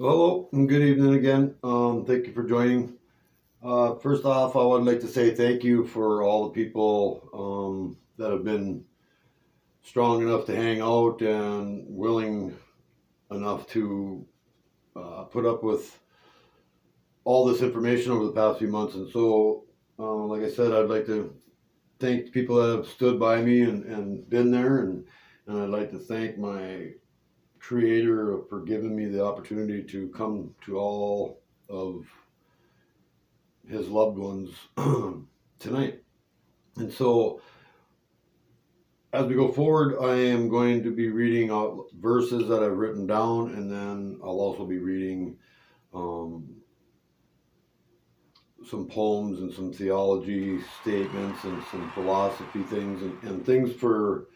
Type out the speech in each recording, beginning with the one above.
Hello, and good evening again. Thank you for joining. First off, I would like to say thank you for all the people that have been strong enough to hang out and willing enough to put up with all this information over the past few months. And so, like I said, I'd like to thank the people that have stood by me and been there, and I'd like to thank my creator for giving me the opportunity to come to all of his loved ones tonight. And so, as we go forward, I am going to be reading out verses that I've written down, and then I'll also be reading um, some poems and some theology statements and some philosophy things and things for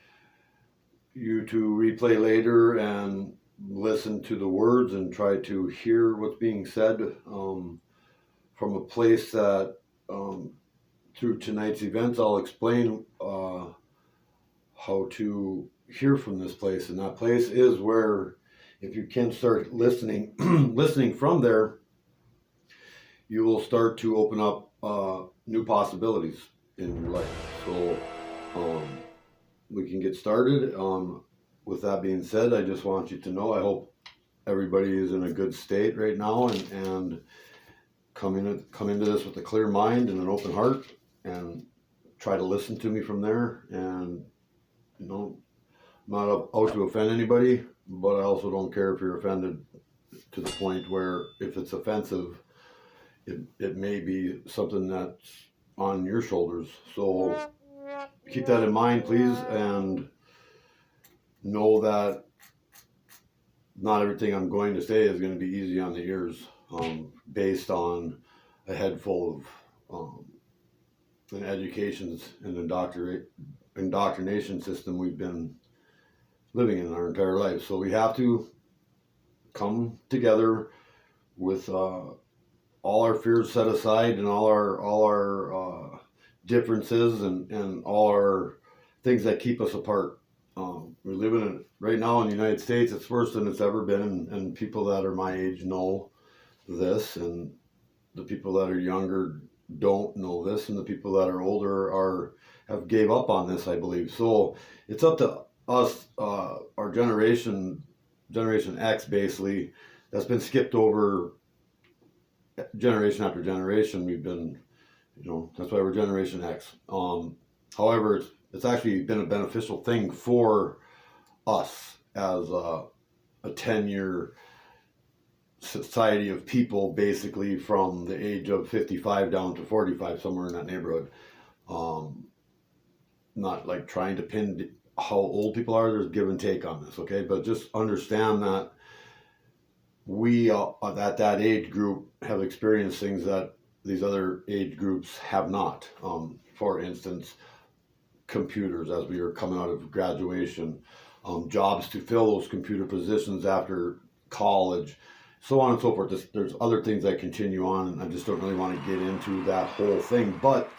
you to replay later and listen to the words and try to hear what's being said from a place that through tonight's events I'll explain how to hear from this place, and that place is where if you can start listening listening from there, you will start to open up new possibilities in your life. So we can get started. With that being said, I just want you to know I hope everybody is in a good state right now and come into this with a clear mind and an open heart, and try to listen to me from there. And I'm not out to offend anybody, but I also don't care if you're offended to the point where if it's offensive, it may be something that's on your shoulders. So keep that in mind, please, and know that not everything I'm going to say is going to be easy on the ears, based on a head full of an educations and indoctrination system we've been living in our entire life. So we have to come together with all our fears set aside and all our differences and all our things that keep us apart. We're living in right now in the United States. It's worse than it's ever been, and people that are my age know this, and the people that are younger don't know this, and the people that are older have gave up on this, I believe. So it's up to us, our generation X, basically, that's been skipped over generation after generation. We've been, that's why we're Generation X. However, it's actually been a beneficial thing for us as a 10-year society of people, basically from the age of 55 down to 45, somewhere in that neighborhood. Not like trying to pin how old people are. There's give and take on this, okay? But just understand that we at that age group have experienced things that these other age groups have not. For instance, computers as we were coming out of graduation, jobs to fill those computer positions after college, so on and so forth. There's other things that continue on, and I just don't really want to get into that whole thing. But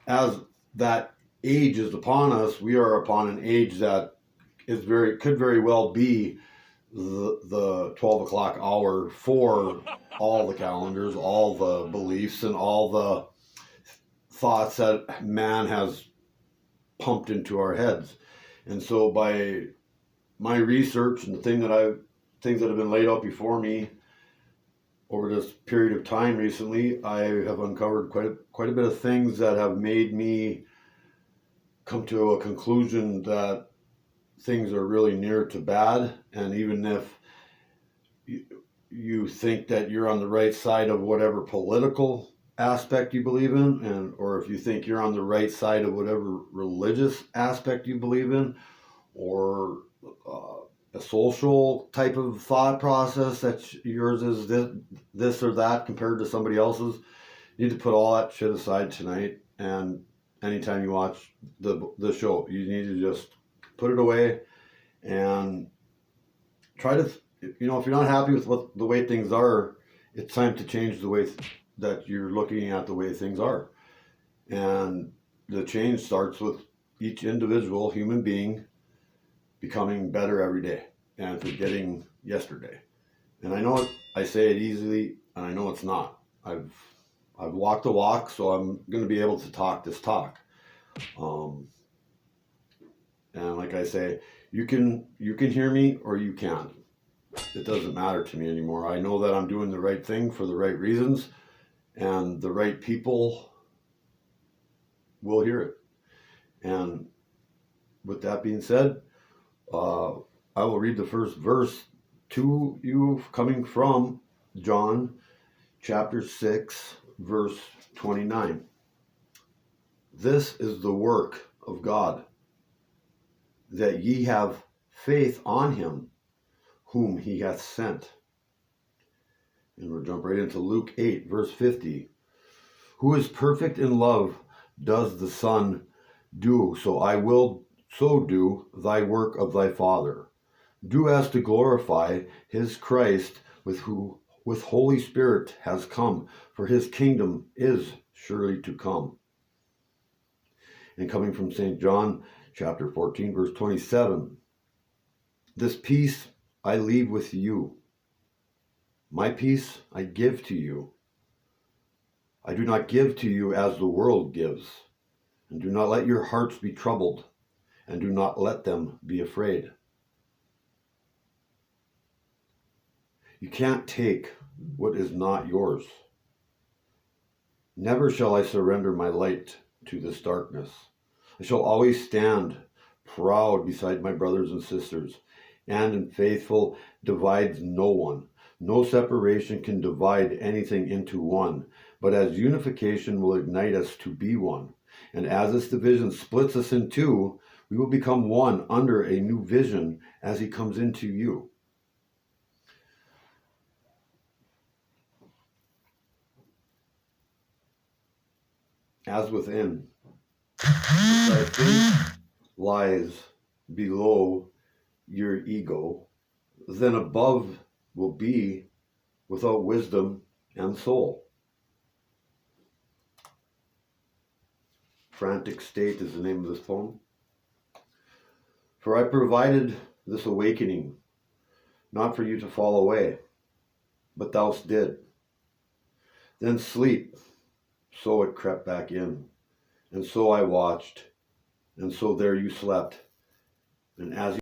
as that age is upon us, we are upon an age that could very well be the 12 o'clock hour for all the calendars, all the beliefs, and all the thoughts that man has pumped into our heads. And so by my research and the things that have been laid out before me over this period of time recently, I have uncovered quite a bit of things that have made me come to a conclusion that things are really near to bad. And even if you think that you're on the right side of whatever political aspect you believe in, or if you think you're on the right side of whatever religious aspect you believe in, or a social type of thought process that yours is this or that compared to somebody else's, you need to put all that shit aside tonight. And anytime you watch the show, you need to just put it away and try to, if you're not happy with the way things are, it's time to change the way that you're looking at the way things are. And the change starts with each individual human being becoming better every day and forgetting yesterday. And I know I say it easily, and I know it's not. I've walked the walk, so I'm going to be able to talk this talk. And like I say, you can hear me or you can't. It doesn't matter to me anymore. I know that I'm doing the right thing for the right reasons, and the right people will hear it. And with that being said, I will read the first verse to you, coming from John chapter 6, verse 29. This is the work of God, that ye have faith on him whom he hath sent. And we'll jump right into Luke 8, verse 50. Who is perfect in love does the Son do, so I will so do thy work of thy Father. Do as to glorify his Christ, with Holy Spirit has come, for his kingdom is surely to come. And coming from St. John chapter 14, verse 27. This peace I leave with you. My peace I give to you. I do not give to you as the world gives. And do not let your hearts be troubled, and do not let them be afraid. You can't take what is not yours. Never shall I surrender my light to this darkness. I shall always stand proud beside my brothers and sisters, and in faithful divides no one. No separation can divide anything into one, but as unification will ignite us to be one. And as this division splits us in two, we will become one under a new vision as he comes into you. As within, thy faith lies below your ego, then above will be without wisdom and soul. Frantic State is the name of this poem. For I provided this awakening, not for you to fall away, but thou did. Then sleep, so it crept back in, and so I watched, and so there you slept, and as